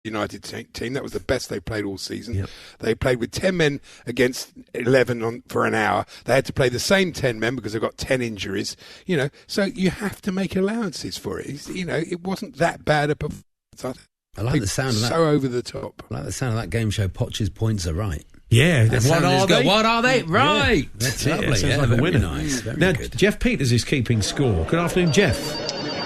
United team. That was the best they played all season. Yep. They played with 10 men against 11 for an hour. They had to play the same 10 men because they've got 10 injuries. So you have to make allowances for it. It wasn't that bad a performance. I like the sound of that. So over the top. I like the sound of that game show. Poch's points are right. Yeah. What are they? Right. Yeah, that's Lovely. it. That sounds like a very winner. nice. Very Now, good. Jeff Peters is keeping score. Good afternoon, Jeff.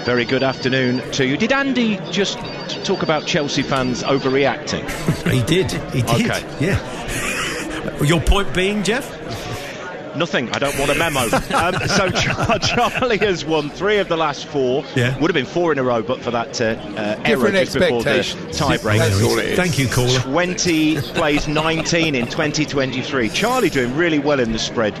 Very good afternoon to you. Did Andy just talk about Chelsea fans overreacting? He did. Okay. Yeah. Your point being, Jeff? Nothing. I don't want a memo. So Charlie has won 3 of the last 4. Yeah. Would have been 4 in a row, but for that error Different just before the expectations. tie-break. That's all it is. Thank you, caller. 20 plays 19 in 2023. Charlie doing really well in the spread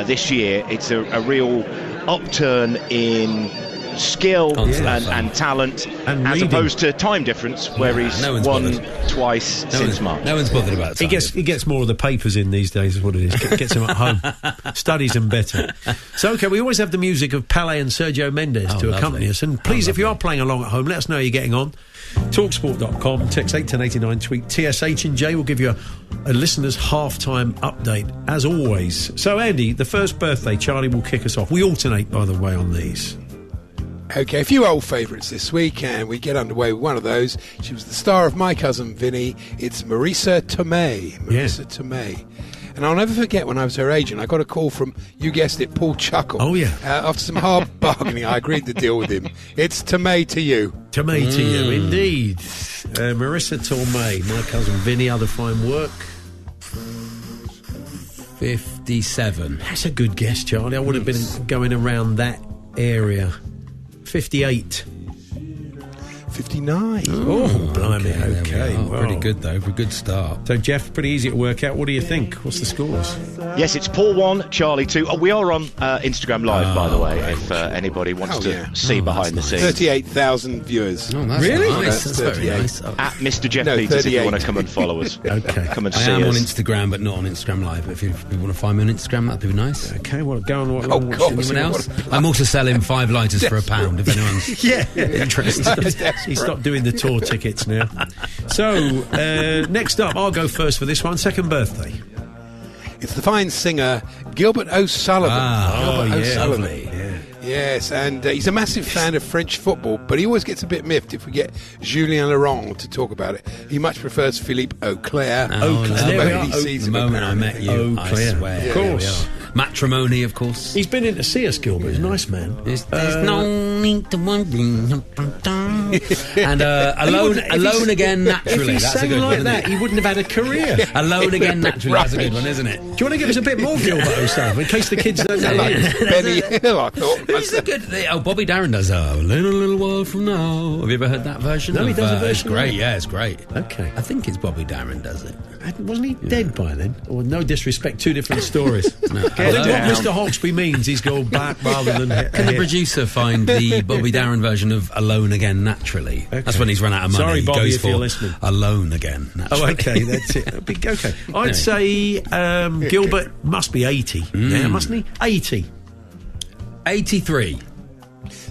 this year. It's a real upturn in skill and talent, And as reading. opposed to time difference, where he's no one's won bothered. twice since March. No one's bothered about it. He gets more of the papers in these days, is what it is. Gets them at home. Studies them better. So, okay, we always have the music of Pele and Sergio Mendes to lovely. accompany us. And please, if you are playing along at home, let us know how you're getting on. Talksport.com, text 81089, tweet TSH&J. We'll give you a listener's halftime update, as always. So, Andy, the first birthday, Charlie will kick us off. We alternate, by the way, on these. Okay, a few old favourites this week, and we get underway with one of those. She was the star of My Cousin Vinny. It's Marisa Tomei. Tomei. And I'll never forget when I was her agent, I got a call from, you guessed it, Paul Chuckle. Oh, yeah. After some hard bargaining, I agreed to deal with him. It's Tomei to you. Tomei to you, indeed. Marisa Tomei, My Cousin Vinny, other fine work. 57. That's a good guess, Charlie. I would have been going around that area. 58. 59. Oh, blimey, there we okay. are. Well. Pretty good, though. For a good start. So, Jeff, pretty easy to work out. What do you think? What's the scores? Yes, it's Paul 1, Charlie 2. We are on Instagram Live, by the way, if anybody wants to see behind the scenes. 38,000 viewers. Oh, that's Really? nice. That's That's very 38. nice. At Mr. Jeff No, Peters, if you 38. want to come and follow us. Okay. Come and I see am on us. Instagram, but not on Instagram Live. If you want to find me on Instagram, that'd be nice. Okay, well, go on. Oh, God. Anyone else? I'm also selling 5 lighters for £1 if anyone's interested. He's stopped doing the tour tickets now. So, next up, I'll go first for this one. Second birthday. It's the fine singer Gilbert O'Sullivan. Gilbert O'Sullivan. lovely. Yes, and he's a massive fan of French football, but he always gets a bit miffed if we get Julien Laurent to talk about it. He much prefers Philippe Auclair. Auclair. That's the There we moment are. he sees The him, moment I apparently. met you, Auclair. I swear. Of course. Matrimony, of course. He's been in to see us, Gilbert. He's a nice man. There's no need to wonder. And alone again naturally. If he That's a sang good like one, that, isn't he wouldn't have had a career. it? Alone again naturally. That's a good one, isn't it? Do you want to give us a bit more Gilbert O'Sullivan, in case the kids don't know Like it? Benny Hill, I thought. Who's the good? Oh, Bobby Darin does a little while from now. Have you ever heard that version? No, he does a version It's of great. it. Yeah, it's great. Okay. I think it's Bobby Darin does it. Wasn't he dead by then? Or no disrespect, two different stories. No, I think what Mr. Hawksby means, he's gone back rather than Can the producer find the Bobby Darin version of Alone Again Naturally? Okay. That's when he's run out of money. Sorry, He Bobby, goes if for you're listening. Alone Again Naturally. Oh, okay, that's it. Okay. I'd say Gilbert must be 80 now, mustn't he? 80. 83.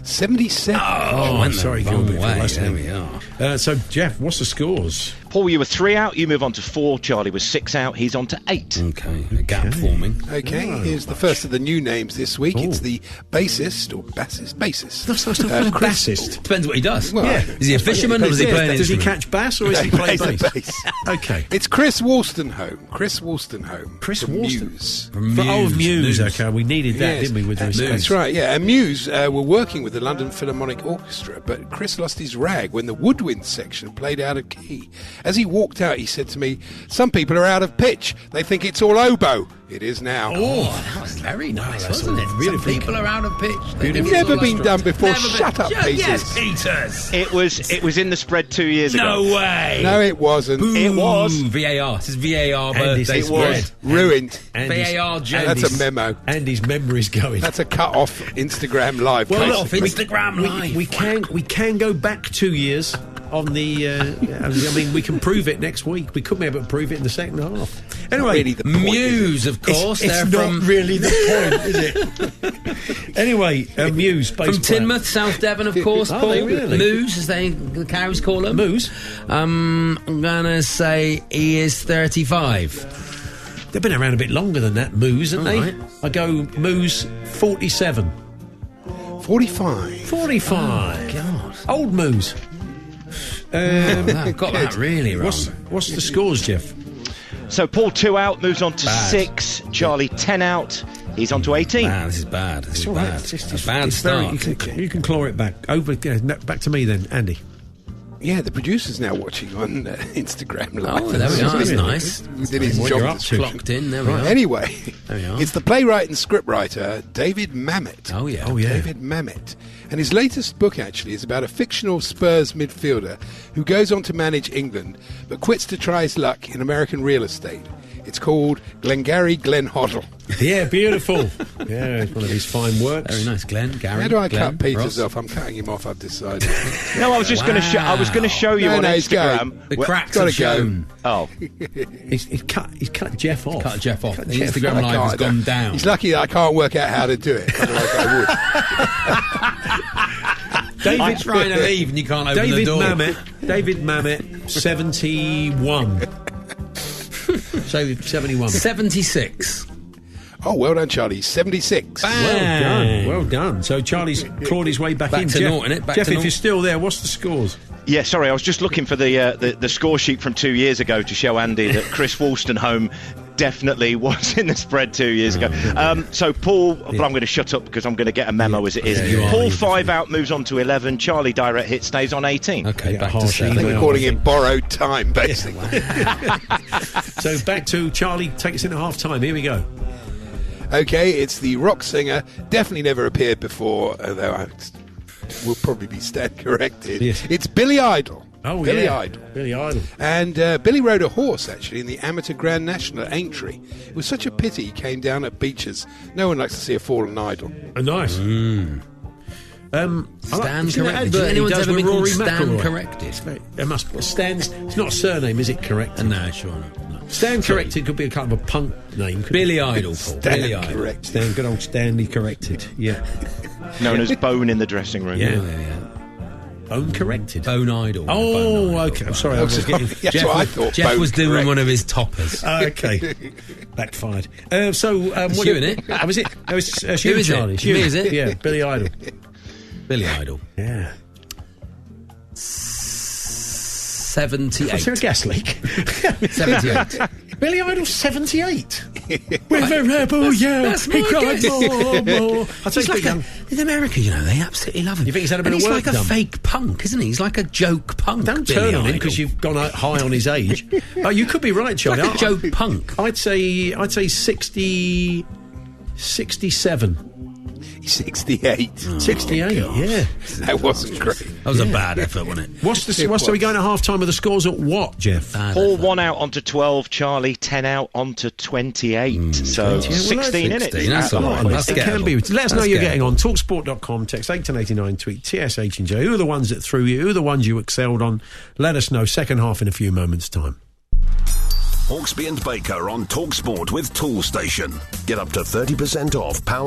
77. Oh, I'm sorry, Gilbert, if you're There listening. we are. So, Jeff, what's the scores? Paul, you were 3 out. You move on to 4. Charlie was 6 out. He's on to 8. Okay, a gap forming. Okay, here's the first of the new names this week. It's the bassist, or bassist. That's not a Chris- bassist. Depends what he does. Well, Yeah. Is he a fisherman or does he play an Does he instrument? catch bass or is he play plays bass? the bass. Okay. It's Chris Wolstenholme. Chris Wolstenholme. Chris from Wolsten- Muse. From Muse. Okay, we needed that, Yes. didn't we, with respect? That's right, yeah. And Muse were working with the London Philharmonic Orchestra, but Chris lost his rag when the woodwind section played out of key. As he walked out, he said to me, "Some people are out of pitch. They think it's all oboe. It is now." Oh, that was very nice, that's wasn't it? really Some people are out of pitch. It's never been done before. Shut up, Peters. Yes, Peters. It was in the spread 2 years No ago. way. No, it wasn't. It was. VAR. This is VAR Andy's- birthday it spread. was ruined. VAR Jones. That's a memo. Andy's memory's going. That's a cut off Instagram Live. Well, basically. Off Instagram Live. we can go back 2 years on the. I mean, we can prove it next week. We could be able to prove it in the second half. Anyway, really the point, Muse, of course. It's not really the point, is it? Anyway, Muse, bass From player. Teignmouth, South Devon, of course, Are Paul. they really? Moose, as the cows call them. Moose. I'm gonna say he is 35. They've been around a bit longer than that, Moose, haven't they? Right. I go Moose 47. 45. 45. God. Old Moose. I've got that really wrong. What's the scores, Jeff? So Paul 2 out, moves on to Bad. 6. Charlie 10 out. He's on to 18. Man, this is bad. This is all right. bad. It's just- a bad it's very- start. you can claw it back. Back to me then, Andy. Yeah, the producer's now watching on Instagram Live. Oh, there we go. That's nice. We did his What job you're up to. description. Clocked in. There we Right. are. Anyway, There we are. it's the playwright and scriptwriter David Mamet. Oh yeah. Oh, yeah. David Mamet. And his latest book, actually, is about a fictional Spurs midfielder who goes on to manage England but quits to try his luck in American real estate. It's called Glengarry Glen Hoddle. Yeah, beautiful. Yeah, it's one of his fine works. Very nice, Glenn. Gary. How do I Glenn, cut Peters Ross. off? I'm cutting him off, I've decided. No, I was just going to show. I was going to show you No, on no, he's Instagram. The Well, cracks gotta have shown. Oh, He's cut Jeff off. Cut Jeff off. Cut The Jeff Instagram off. live has I gone can't- down. He's lucky that I can't work out how to do it. Otherwise I would. I'm trying to leave and you can't open the door. David Mamet, 71. So 71. 76. Oh, well done, Charlie. 76. Well done, well done. So Charlie's clawed his way back Back in. to Jeff, naught, innit? Back Jeff, to if naught. you're still there, what's the scores? yeah. Sorry, I was just looking for the score sheet from 2 years ago to show Andy that Chris Wolstenholme definitely was in the spread 2 years ago. So Paul, but I'm going to shut up because I'm going to get a memo as it is. you are. Paul 5 out, moves on to 11. Charlie direct hit stays on 18. Okay, Yeah, back to harsh I 7. think we're calling it borrowed time, basically. So back to Charlie. Take us into half time. Here we go. Okay, it's the rock singer. Definitely never appeared before, although I will probably be stand corrected. Yes. It's Billy Idol. Oh, Billy yeah. Idol. Billy Idol. And Billy rode a horse, actually, in the Amateur Grand National at Aintree. It was such a pity he came down at Beaches. No one likes to see a fallen idol. Oh, nice. Stand you see that corrected. advert Does he anyone does ever with been called Rory Stan McIlroy? corrected? It must Stan's. It's not a surname, is it? Corrected. No, sure not. No. Stan corrected could be a kind of a punk name. couldn't Billy it? Idol, Paul. Stan Billy Idol. correct. Stan, good old Stanley corrected. Yeah. Known as Bone in the dressing room. Yeah. Yeah. Bone corrected. Bone Idol. Oh, Bone Idol. okay. I'm sorry. I was getting. That's what I thought. Jeff Bone was doing correct. one of his toppers. Okay. Backfired. What Hugh, innit? Was it? It was Who is it? Charlie. Me, is it? Yeah, Billy Idol. Billy Idol. Yeah. 78. Was there a gas leak? 78. Billy Idol 78. With a rebel yell, That's my he cried guess. more. I He's take like in America, you know, they absolutely love him. You think he's had a bit and of he's work like a done? fake punk, isn't he? He's like a joke punk. Don't Billy turn on him Idol. because you've gone out high on his age. Oh, you could be right, Charlie. like a joke punk. I'd say 60, 67. 68. 68, yeah. That wasn't great. That was a bad effort, wasn't it? What's the? What's so we going at half time with the scores at what, Jeff? Bad Paul effort. 1 out onto 12. Charlie 10 out onto 28. So 28. 16 in it. 16, that's all right. That's It can be. gettable. Let us know That's you're getting gettable. on. Talksport.com, text 81089, tweet TSH and J. Who are the ones that threw you? Who are the ones you excelled on? Let us know. Second half in a few moments' time. Hawksby and Baker on TalkSport with Tool Station. Get up to 30% off power.